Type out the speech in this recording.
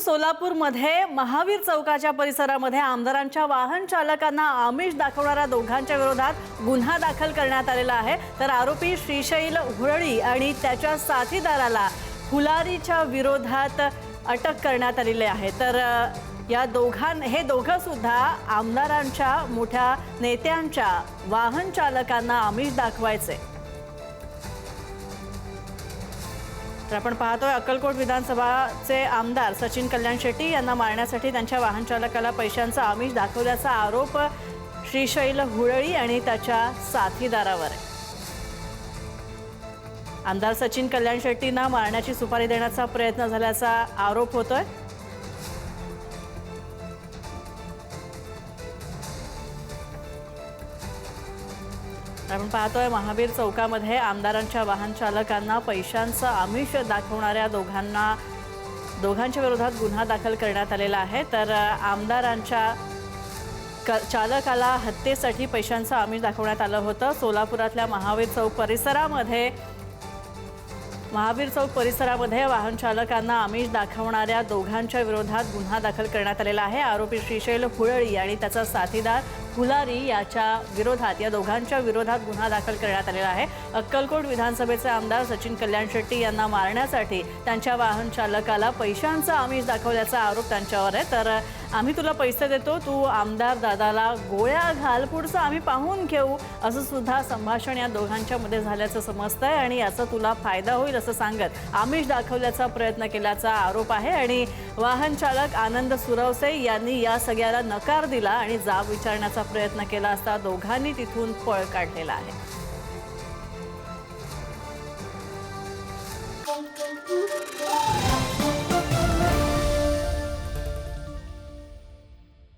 सोलापूरमध्ये महावीर चौकाच्या परिसरामध्ये आमदारांच्या वाहन चालकांना आमिष दाखवणाऱ्या दोघांच्या विरोधात गुन्हा दाखल करण्यात आलेला आहे। तर आरोपी श्रीशैल हुरळी आणि त्याच्या साथीदाराला फुलारीच्या विरोधात अटक करण्यात आलेली आहे। तर या हे दोघं सुद्धा आमदारांच्या मोठ्या नेत्यांच्या वाहन चालकांना आमिष दाखवायचे। तर आपण पाहतोय अक्कलकोट विधानसभाचे आमदार सचिन कल्याण शेट्टी यांना मारण्यासाठी त्यांच्या वाहन चालकाला पैशांचा आमिष दाखवल्याचा आरोप श्रीशैल हुरळी आणि त्याच्या साथीदारावर आहे। आमदार सचिन कल्याण शेट्टींना मारण्याची सुपारी देण्याचा प्रयत्न झाल्याचा आरोप होतोय। आपण पाहतोय महावीर चौकामध्ये आमदारांच्या वाहन चालकांना पैशांचा आमिष दाखवणाऱ्या दोघांच्या विरोधात गुन्हा दाखल करण्यात आलेला आहे। तर आमदारांच्या चालकाला हत्येसाठी पैशांचा आमिष दाखवण्यात आलं होतं। सोलापुरातल्या महावीर चौक परिसरामध्ये वाहन चालकांना आमिष दाखवणाऱ्या दोघांच्या विरोधात गुन्हा दाखल करण्यात आलेला आहे। आरोपी श्रीशैल हुरळी आणि त्याचा साथीदार फुलारी या दोघांच्या विरोधात गुन्हा दाखल करण्यात आलेला आहे। अक्कलकोट विधानसभेचे आमदार सचिन कल्याण शेट्टी यांना मारण्यासाठी त्यांच्या वाहन चालकाला पैशांचा आमिष दाखवल्याचा आरोप त्यांच्यावर आहे। तर आम्ही तुला पैसे देतो, तू आमदार दादाला गोळ्या घाल, पुढचं आम्ही पाहून घेऊ, असं सुद्धा संभाषण या दोघांच्या मध्ये झाल्याचं समजतंय आणि याचा तुला फायदा होईल असं सांगत आमिष दाखवल्याचा प्रयत्न केल्याचा आरोप आहे। आणि वाहन चालक आनंद सुरवसे यांनी या सगळ्याला नकार दिला आणि जाब विचारण्याचा प्रयत्न केला असता दोघांनी तिथून पळ काढलेला आहे।